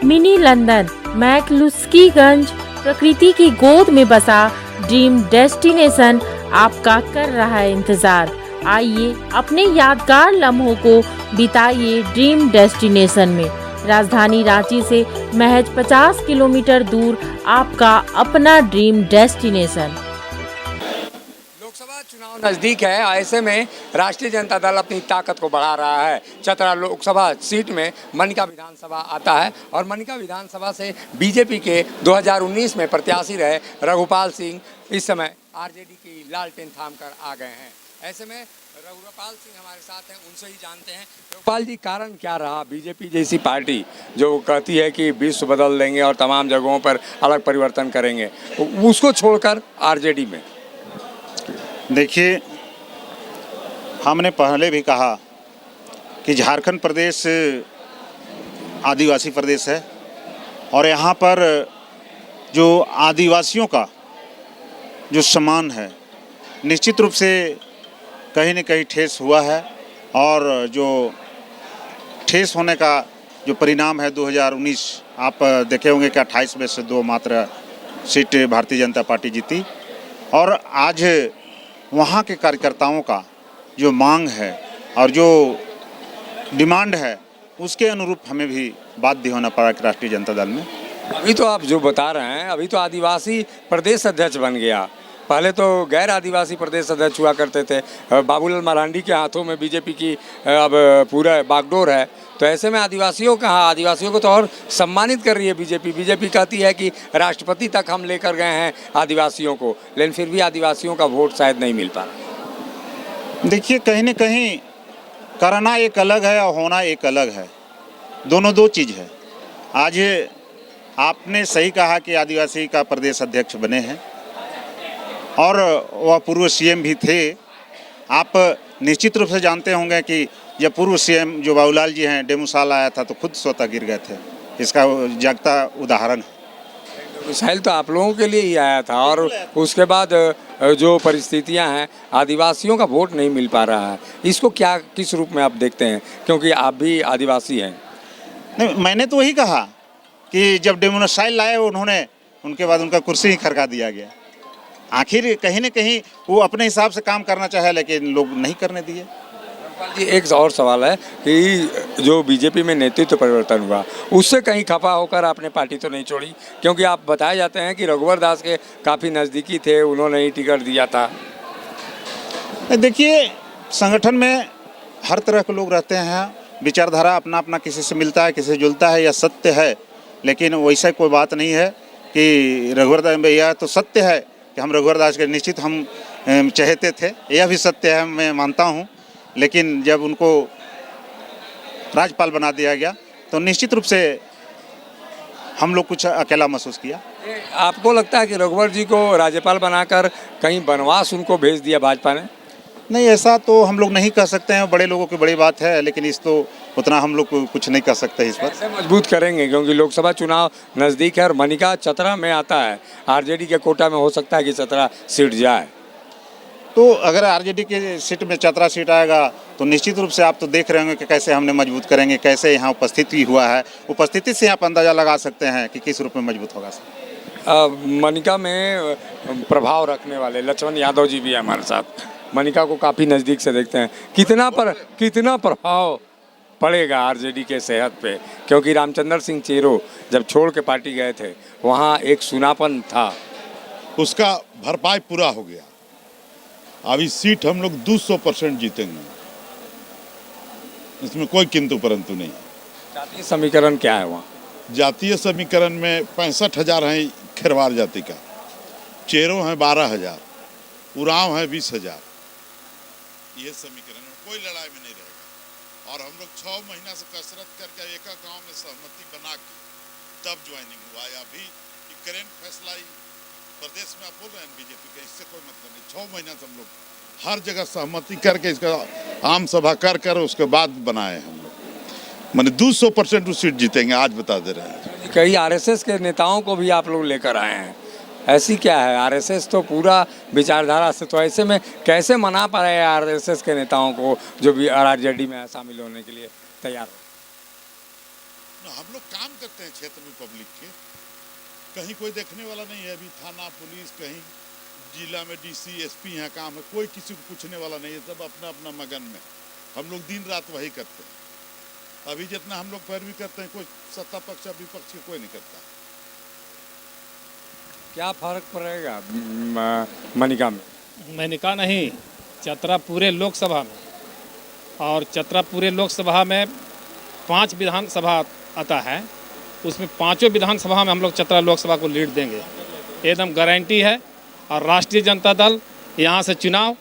Mini London McCluskieganj प्रकृति की गोद में बसा ड्रीम डेस्टिनेशन आपका कर रहा है इंतजार। आइए अपने यादगार लम्हों को बिताइए ड्रीम डेस्टिनेशन में। राजधानी रांची से महज 50 किलोमीटर दूर आपका अपना ड्रीम डेस्टिनेशन। लोकसभा चुनाव नज़दीक है, ऐसे में राष्ट्रीय जनता दल अपनी ताकत को बढ़ा रहा है। चतरा लोकसभा सीट में मनिका विधानसभा आता है और मनिका विधानसभा से बीजेपी के 2019 में प्रत्याशी रहे रघुपाल सिंह इस समय आरजेडी की लालटेन थाम कर आ गए हैं। ऐसे में रघुपाल सिंह हमारे साथ हैं, उनसे ही जानते हैं। रघुपाल जी, कारण क्या रहा बीजेपी जैसी पार्टी जो कहती है कि विश्व बदल देंगे और तमाम जगहों पर अलग परिवर्तन करेंगे, उसको छोड़कर आरजेडी में? देखिए, हमने पहले भी कहा कि झारखंड प्रदेश आदिवासी प्रदेश है और यहाँ पर जो आदिवासियों का जो सम्मान है निश्चित रूप से कहीं न कहीं ठेस हुआ है और जो ठेस होने का जो परिणाम है 2019 आप देखे होंगे कि 28 में से 2 मात्र सीट भारतीय जनता पार्टी जीती और आज वहाँ के कार्यकर्ताओं का जो मांग है और जो डिमांड है उसके अनुरूप हमें भी बाध्य होना पड़ा कि राष्ट्रीय जनता दल में। अभी तो आप जो बता रहे हैं, अभी तो आदिवासी प्रदेश अध्यक्ष बन गया, पहले तो गैर आदिवासी प्रदेश अध्यक्ष हुआ करते थे। बाबूलाल मरांडी के हाथों में बीजेपी की अब पूरा बागडोर है, तो ऐसे में आदिवासियों को तो और सम्मानित कर रही है बीजेपी। बीजेपी कहती है कि राष्ट्रपति तक हम लेकर गए हैं आदिवासियों को, लेकिन फिर भी आदिवासियों का वोट शायद नहीं मिल पा रहा। देखिए, कहीं न कहीं करना एक अलग है और होना एक अलग है, दोनों दो चीज़ है। आज आपने सही कहा कि आदिवासी का प्रदेश अध्यक्ष बने हैं और वह पूर्व सीएम भी थे। आप निश्चित रूप से जानते होंगे कि जब पूर्व सीएम जो बाबूलाल जी हैं डेमोसाल आया था तो खुद स्वतः गिर गए थे, इसका जागता उदाहरण है। मिसाइल तो आप लोगों के लिए ही आया था और उसके बाद जो परिस्थितियां हैं, आदिवासियों का वोट नहीं मिल पा रहा है, इसको क्या किस रूप में आप देखते हैं, क्योंकि आप भी आदिवासी हैं? नहीं, मैंने तो वही कहा कि जब डेमोसाइल लाए उन्होंने, उनके बाद उनका कुर्सी ही खड़का दिया गया। आखिर कहीं न कहीं वो अपने हिसाब से काम करना चाहे लेकिन लोग नहीं करने दिए। जी, एक और सवाल है कि जो बीजेपी में नेतृत्व परिवर्तन हुआ उससे कहीं खफा होकर आपने पार्टी तो नहीं छोड़ी, क्योंकि आप बताए जाते हैं कि रघुवर दास के काफ़ी नज़दीकी थे, उन्होंने ही टिकट दिया था। देखिए, संगठन में हर तरह के लोग रहते हैं, विचारधारा अपना अपना किसी से मिलता है, किसी से जुलता है, यह सत्य है। लेकिन वैसा कोई बात नहीं है कि रघुवर दास भैया तो सत्य है कि हम रघुवर दास के निश्चित हम चाहते थे, यह भी सत्य है, मैं मानता हूँ। लेकिन जब उनको राज्यपाल बना दिया गया तो निश्चित रूप से हम लोग कुछ अकेला महसूस किया। आपको लगता है कि रघुवर जी को राज्यपाल बनाकर कहीं वनवास उनको भेज दिया भाजपा ने? नहीं, ऐसा तो हम लोग नहीं कह सकते हैं, बड़े लोगों की बड़ी बात है, लेकिन इस तो उतना हम लोग कुछ नहीं कर सकते इस पर। कैसे मजबूत करेंगे, क्योंकि लोकसभा चुनाव नज़दीक है और मनिका चतरा में आता है, आरजेडी के कोटा में हो सकता है कि चतरा सीट जाए। तो अगर आरजेडी के सीट में चतरा सीट आएगा तो निश्चित रूप से आप तो देख रहे होंगे कि कैसे हमने मजबूत करेंगे, कैसे यहाँ उपस्थिति हुआ है, उपस्थिति से आप अंदाज़ा लगा सकते हैं कि किस रूप में मजबूत होगा। मनिका में प्रभाव रखने वाले लक्ष्मण यादव जी भी है हमारे साथ, मनिका को काफ़ी नज़दीक से देखते हैं, कितना प्रभाव पड़ेगा आरजेडी के सेहत पे, क्योंकि रामचंद्र सिंह चेरो जब छोड़ के पार्टी गए थे वहाँ एक सुनापन था, उसका भरपाई पूरा हो गया। अभी सीट हम लोग 200% जीतेंगे, इसमें कोई किंतु परंतु नहीं। जातीय समीकरण क्या है वहाँ? जातीय समीकरण में 65,000 है खेरवार जाति का, चेरो है 12,000, उरांव है 20,000। ये समीकरण में कोई लड़ाई में नहीं रहेगा और हम लोग 6 महीना से कसरत करके एक गांव में सहमति बना के तब ज्वाइनिंग हुआ है। अभी करेंट फैसला प्रदेश में आप बोल रहे हैं बीजेपी का, इससे कोई मतलब नहीं। 6 महीना से हम लोग हर जगह सहमति करके इसका आम सभा कर उसके बाद बनाए हम लोग, मैंने 200% सीट जीतेंगे, आज बता दे रहे हैं। कई आरएसएस के नेताओं को भी आप लोग लेकर आए हैं, ऐसी क्या है? आरएसएस तो पूरा विचारधारा से, तो ऐसे में कैसे मना पा रहे हैं आरएसएस के नेताओं को जो भी आरजेडी में शामिल होने के लिए तैयार हो? हम लोग काम करते हैं क्षेत्र में पब्लिक के, कहीं कोई देखने वाला नहीं है। अभी थाना पुलिस, कहीं जिला में डीसी एसपी यहाँ काम है, कोई किसी को पूछने वाला नहीं है। सब अपना अपना मगन में, हम लोग दिन रात वही करते हैं। अभी जितना हम लोग पैरवी करते हैं, कोई सत्ता पक्ष विपक्ष कोई नहीं करता। क्या फर्क पड़ेगा मनिका में? मनिका नहीं, चतरा पूरे लोकसभा में, और चतरा पूरे लोकसभा में 5 विधानसभा आता है, उसमें 5 विधानसभा में हम लोग चतरा लोकसभा को लीड देंगे, एकदम गारंटी है। और राष्ट्रीय जनता दल यहाँ से चुनाव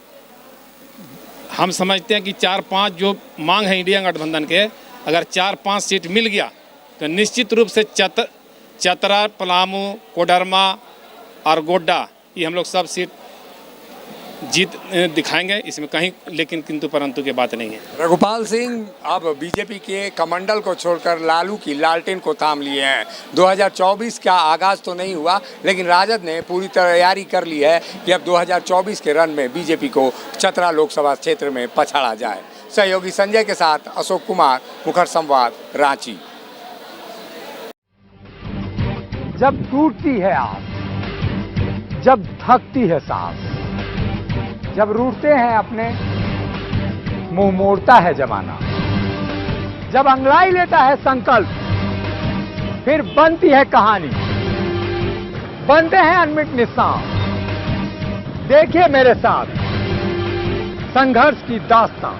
हम समझते हैं कि 4-5 जो मांग है इंडिया गठबंधन के, अगर 4-5 सीट मिल गया तो निश्चित रूप से चतरा, पलामू, कोडरमा और गोड्डा, ये हम लोग सब सीट जीत दिखाएंगे, इसमें कहीं लेकिन किंतु परंतु की बात नहीं है। रघुपाल सिंह अब बीजेपी के कमंडल को छोड़कर लालू की लालटेन को थाम लिए हैं। 2024 का आगाज तो नहीं हुआ, लेकिन राजद ने पूरी तैयारी कर ली है कि अब 2024 के रन में बीजेपी को चतरा लोकसभा क्षेत्र में पछाड़ा जाए। सहयोगी संजय के साथ अशोक कुमार, मुखर संवाद, रांची। जब टूटती है आस, जब थकती है सांस, जब रूठते हैं अपने, मुंह मोड़ता है जमाना, जब अंगड़ाई लेता है संकल्प, फिर बनती है कहानी, बनते हैं अनमिट निशान। देखिए मेरे साथ संघर्ष की दास्तां।